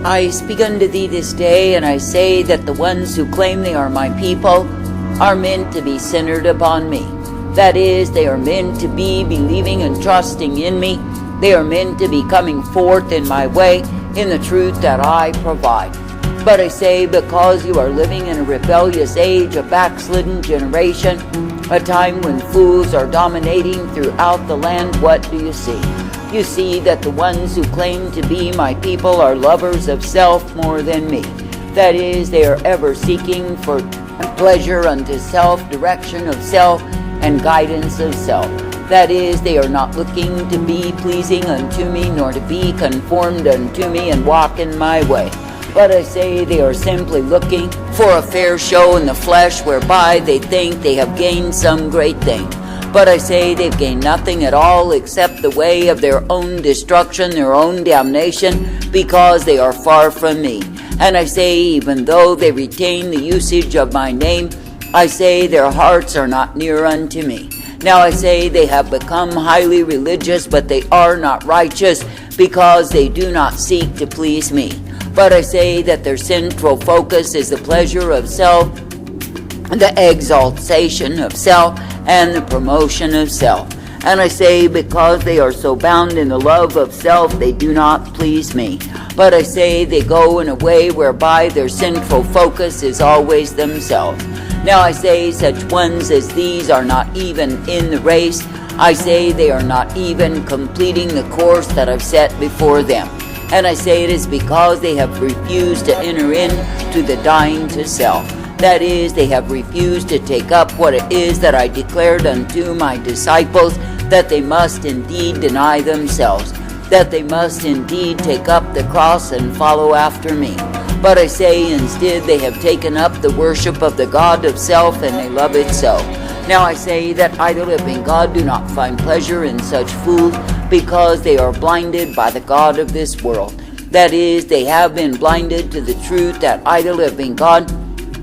I speak unto thee this day, and I say that the ones who claim they are my people are meant to be centered upon me. That is, they are meant to be believing and trusting in me. They are meant to be coming forth in my way, in the truth that I provide. But I say, because you are living in a rebellious age, a backslidden generation, a time when fools are dominating throughout the land, what do you see? You see that the ones who claim to be my people are lovers of self more than me. That is, they are ever seeking for pleasure unto self, direction of self, and guidance of self. That is, they are not looking to be pleasing unto me, nor to be conformed unto me and walk in my way. But I say they are simply looking for a fair show in the flesh, whereby they think they have gained some great thing. But I say they've gained nothing at all except the way of their own destruction, their own damnation, because they are far from me. And I say, even though they retain the usage of my name, I say their hearts are not near unto me. Now I say they have become highly religious, but they are not righteous, because they do not seek to please me. But I say that their central focus is the pleasure of self, the exaltation of self, and the promotion of self. And I say, because they are so bound in the love of self, they do not please me. But I say they go in a way whereby their central focus is always themselves. Now I say such ones as these are not even in the race. I say they are not even completing the course that I've set before them. And I say it is because they have refused to enter into the dying to self. That is, they have refused to take up what it is that I declared unto my disciples, that they must indeed deny themselves, that they must indeed take up the cross and follow after me. But I say instead they have taken up the worship of the God of self, and they love it so. Now I say that I, the living God, do not find pleasure in such fools, because they are blinded by the god of this world. That is, they have been blinded to the truth that I, the living God,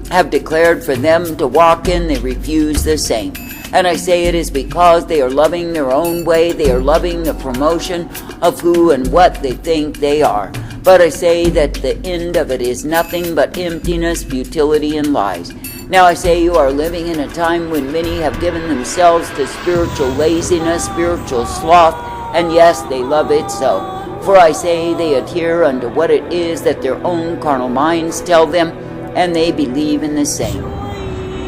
have declared for them to walk in. They refuse the same. And I say it is because they are loving their own way. They are loving the promotion of who and what they think they are. But I say that the end of it is nothing but emptiness, futility, and lies. Now I say you are living in a time when many have given themselves to spiritual laziness, spiritual sloth, and yes, they love it so. For I say they adhere unto what it is that their own carnal minds tell them, and they believe in the same.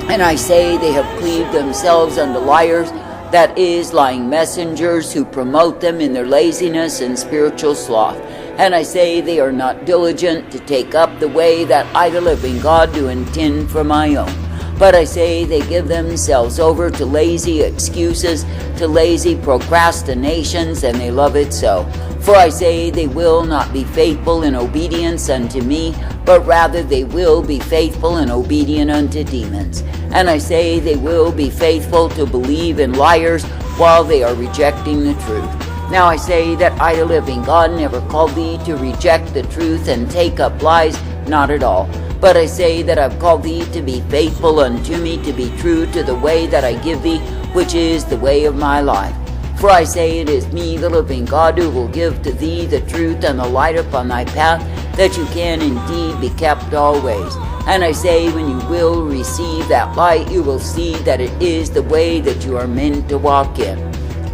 And I say they have cleaved themselves unto liars, that is, lying messengers who promote them in their laziness and spiritual sloth. And I say they are not diligent to take up the way that I, the living God, do intend for my own. But I say they give themselves over to lazy excuses, to lazy procrastinations, and they love it so. For I say they will not be faithful in obedience unto me, but rather they will be faithful and obedient unto demons. And I say they will be faithful to believe in liars while they are rejecting the truth. Now I say that I, the living God, never called thee to reject the truth and take up lies, not at all. But I say that I've called thee to be faithful unto me, to be true to the way that I give thee, which is the way of my life. For I say it is me, the living God, who will give to thee the truth and the light upon thy path, that you can indeed be kept always. And I say when you will receive that light, you will see that it is the way that you are meant to walk in.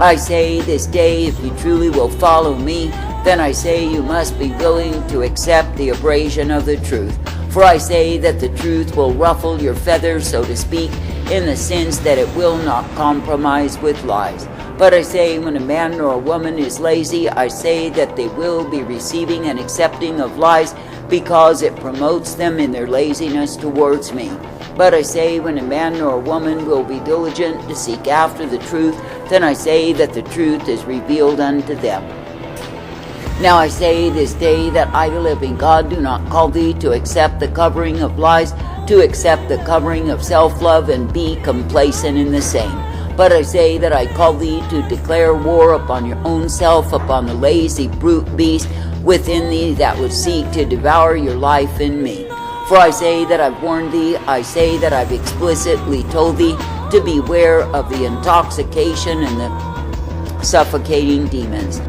I say this day, if you truly will follow me, then I say you must be willing to accept the abrasion of the truth. For I say that the truth will ruffle your feathers, so to speak, in the sense that it will not compromise with lies. But I say when a man or a woman is lazy, I say that they will be receiving and accepting of lies, because it promotes them in their laziness towards me. But I say when a man or a woman will be diligent to seek after the truth, then I say that the truth is revealed unto them. Now I say this day that I, the living God, do not call thee to accept the covering of lies, to accept the covering of self-love and be complacent in the same. But I say that I call thee to declare war upon your own self, upon the lazy brute beast within thee that would seek to devour your life in me. For I say that I've warned thee, I say that I've explicitly told thee to beware of the intoxication and the suffocating demons.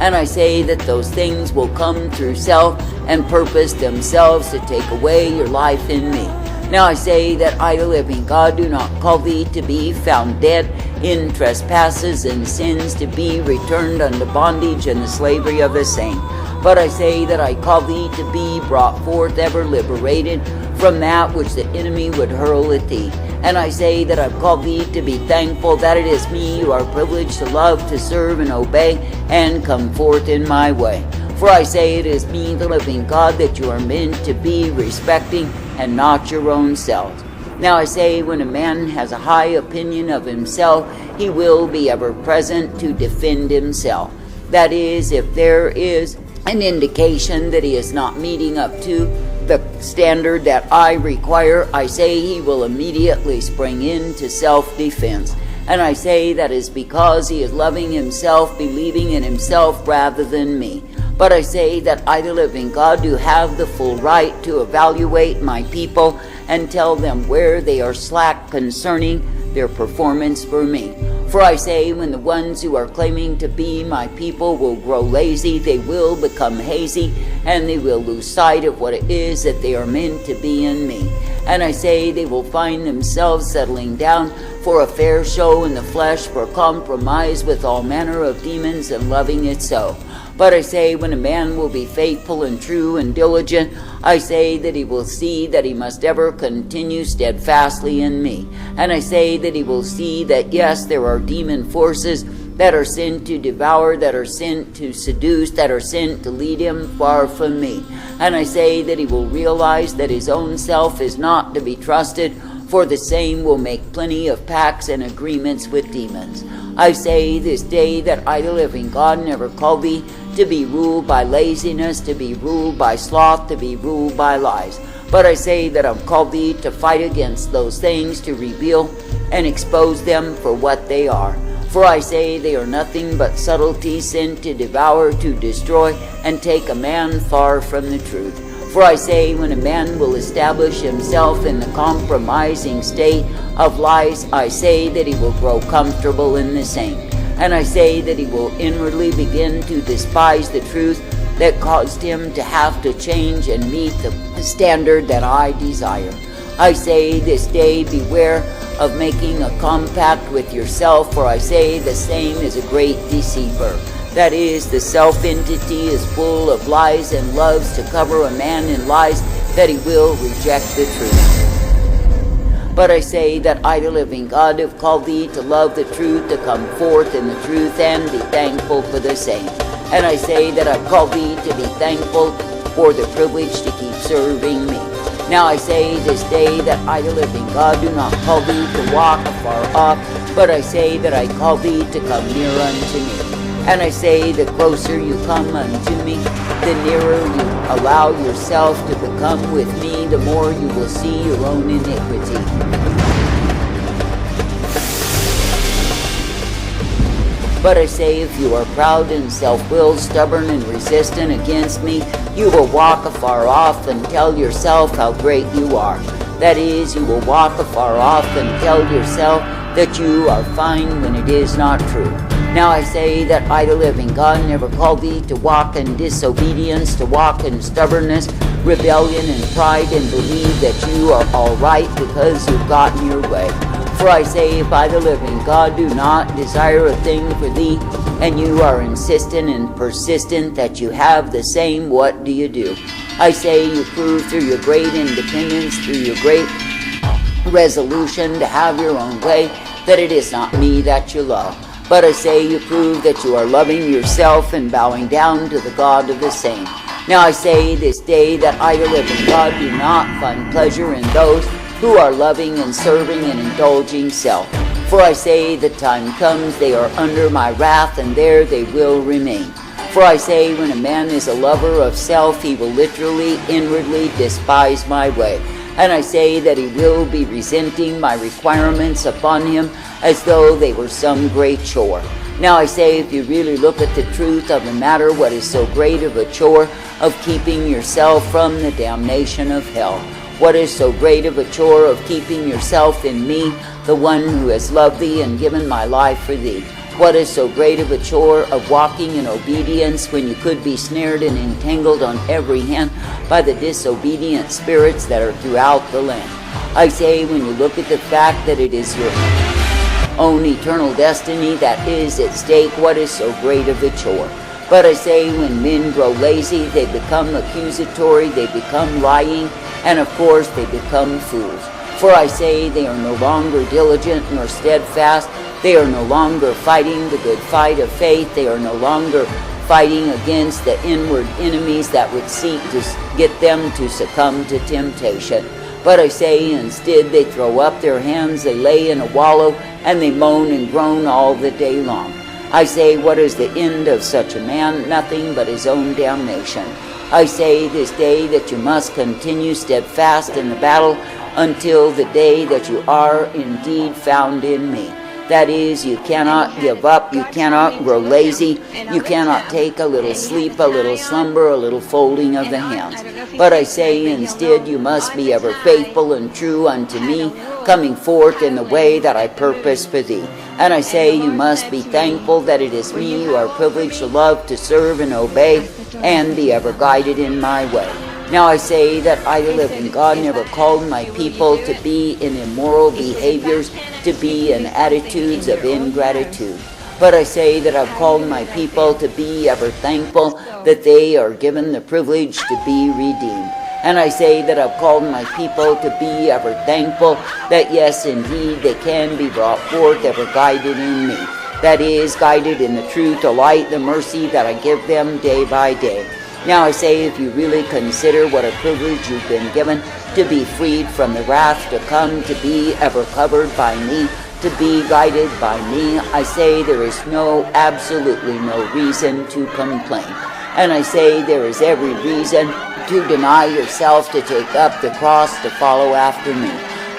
And I say that those things will come through self and purpose themselves to take away your life in me. Now I say that I, the living God, do not call thee to be found dead in trespasses and sins, to be returned unto bondage and the slavery of the same. But I say that I call thee to be brought forth ever liberated from that which the enemy would hurl at thee. And I say that I've called thee to be thankful that it is me you are privileged to love, to serve, and obey, and come forth in my way. For I say it is me, the living God, that you are meant to be respecting, and not your own selves. Now I say, when a man has a high opinion of himself, he will be ever present to defend himself. That is, if there is an indication that he is not meeting up to the standard that I require, I say he will immediately spring into self-defense. And I say that is because he is loving himself, believing in himself rather than me. But I say that I, the living God, do have the full right to evaluate my people and tell them where they are slack concerning their performance for me. For I say, when the ones who are claiming to be my people will grow lazy, they will become hazy, and they will lose sight of what it is that they are meant to be in me. And I say they will find themselves settling down for a fair show in the flesh, for compromise with all manner of demons, and loving it so. But I say, when a man will be faithful and true and diligent, I say that he will see that he must ever continue steadfastly in me. And I say that he will see that, yes, there are demon forces that are sent to devour, that are sent to seduce, that are sent to lead him far from me. And I say that he will realize that his own self is not to be trusted, for the same will make plenty of pacts and agreements with demons. I say this day that I, the living God, never called thee to be ruled by laziness, to be ruled by sloth, to be ruled by lies. But I say that I've called thee to fight against those things, to reveal and expose them for what they are. For I say they are nothing but subtleties sent to devour, to destroy, and take a man far from the truth. For I say, when a man will establish himself in the compromising state of lies, I say that he will grow comfortable in the same. And I say that he will inwardly begin to despise the truth that caused him to have to change and meet the standard that I desire. I say this day, beware of making a compact with yourself, for I say the same is a great deceiver. That is, the self-entity is full of lies and loves to cover a man in lies, that he will reject the truth. But I say that I, the living God, have called thee to love the truth, to come forth in the truth, and be thankful for the same. And I say that I've called thee to be thankful for the privilege to keep serving me. Now I say this day that I, the living God, do not call thee to walk afar off, but I say that I call thee to come near unto me. And I say, the closer you come unto me, the nearer you allow yourself to become with me, the more you will see your own iniquity. But I say, if you are proud and self-willed, stubborn and resistant against me, you will walk afar off and tell yourself how great you are. That is, you will walk afar off and tell yourself that you are fine when it is not true. Now I say that I, the living God, never called thee to walk in disobedience, to walk in stubbornness, rebellion, and pride, and believe that you are all right because you've gotten your way. For I say, if I, the living God, do not desire a thing for thee, and you are insistent and persistent that you have the same, what do you do? I say, you prove through your great independence, through your great resolution to have your own way, that it is not me that you love. But I say, you prove that you are loving yourself and bowing down to the God of the same. Now I say this day that I, the living God, do not find pleasure in those who are loving and serving and indulging self. For I say, the time comes they are under my wrath, and there they will remain. For I say, when a man is a lover of self, he will literally, inwardly despise my way. And I say that he will be resenting my requirements upon him as though they were some great chore. Now I say, if you really look at the truth of the matter, what is so great of a chore of keeping yourself from the damnation of hell? What is so great of a chore of keeping yourself in me, the one who has loved thee and given my life for thee? What is so great of a chore of walking in obedience when you could be snared and entangled on every hand by the disobedient spirits that are throughout the land? I say, when you look at the fact that it is your own eternal destiny that is at stake, what is so great of the chore? But I say, when men grow lazy, they become accusatory, they become lying, and of course they become fools. For I say, they are no longer diligent nor steadfast, they are no longer fighting the good fight of faith, they are no longer fighting against the inward enemies that would seek to get them to succumb to temptation. But I say, instead they throw up their hands, they lay in a wallow, and they moan and groan all the day long. I say, what is the end of such a man? Nothing but his own damnation. I say this day that you must continue steadfast in the battle until the day that you are indeed found in me. That is, you cannot give up, you cannot grow lazy, you cannot take a little sleep, a little slumber, a little folding of the hands. But I say instead, you must be ever faithful and true unto me, coming forth in the way that I purpose for thee. And I say, you must be thankful that it is me you are privileged to love, to serve and obey, and be ever guided in my way. Now I say that I, the living God, never called my people to be in immoral behaviors, to be in attitudes of ingratitude. But I say that I've called my people to be ever thankful that they are given the privilege to be redeemed. And I say that I've called my people to be ever thankful that yes, indeed, they can be brought forth ever guided in me. That is, guided in the truth, the light, the mercy that I give them day by day. Now I say, if you really consider what a privilege you've been given to be freed from the wrath to come, to be ever covered by me, to be guided by me, I say there is absolutely no reason to complain. And I say there is every reason to deny yourself, to take up the cross, to follow after me.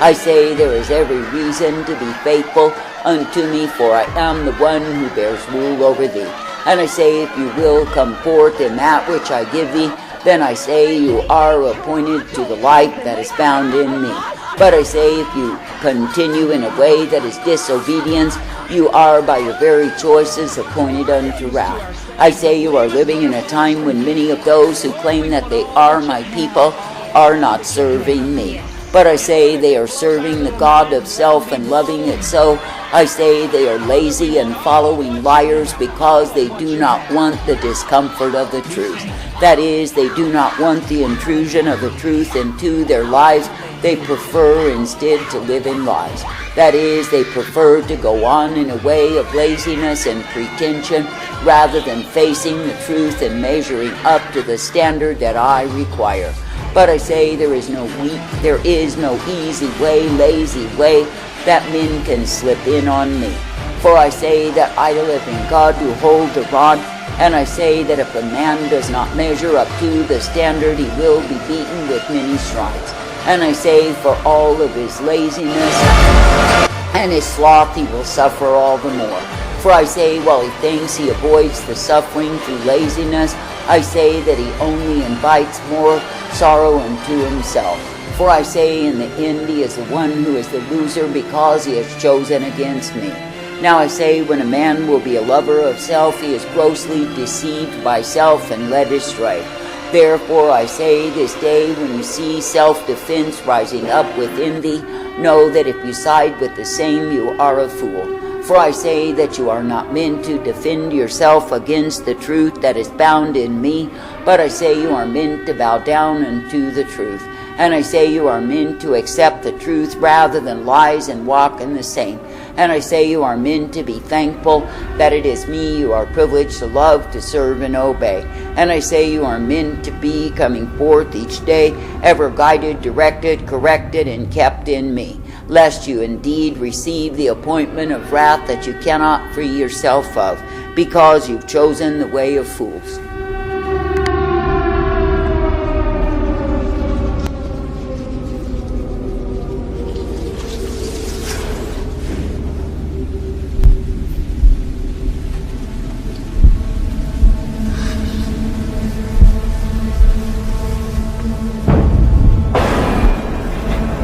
I say there is every reason to be faithful unto me, for I am the one who bears rule over thee. And I say, if you will come forth in that which I give thee, then I say you are appointed to the life that is found in me. But I say, if you continue in a way that is disobedience, you are by your very choices appointed unto wrath. I say you are living in a time when many of those who claim that they are my people are not serving me. But I say they are serving the God of self and loving it so. I say they are lazy and following liars because they do not want the discomfort of the truth. That is, they do not want the intrusion of the truth into their lives. They prefer instead to live in lies. That is, they prefer to go on in a way of laziness and pretension rather than facing the truth and measuring up to the standard that I require. But I say there is no easy way, lazy way that men can slip in on me. For I say that I, the living God, do hold the rod, and I say that if a man does not measure up to the standard, he will be beaten with many stripes. And I say for all of his laziness and his sloth, he will suffer all the more. For I say, while he thinks he avoids the suffering through laziness, I say that he only invites more sorrow unto himself. For I say, in the end, he is the one who is the loser because he has chosen against me. Now I say, when a man will be a lover of self, he is grossly deceived by self and led astray. Therefore I say this day, when you see self-defense rising up within thee, know that if you side with the same, you are a fool. For I say that you are not meant to defend yourself against the truth that is bound in me, but I say you are meant to bow down unto the truth. And I say you are meant to accept the truth rather than lies and walk in the same. And I say you are meant to be thankful that it is me you are privileged to love, to serve, and obey. And I say you are meant to be coming forth each day, ever guided, directed, corrected, and kept in me, lest you indeed receive the appointment of wrath that you cannot free yourself of, because you've chosen the way of fools.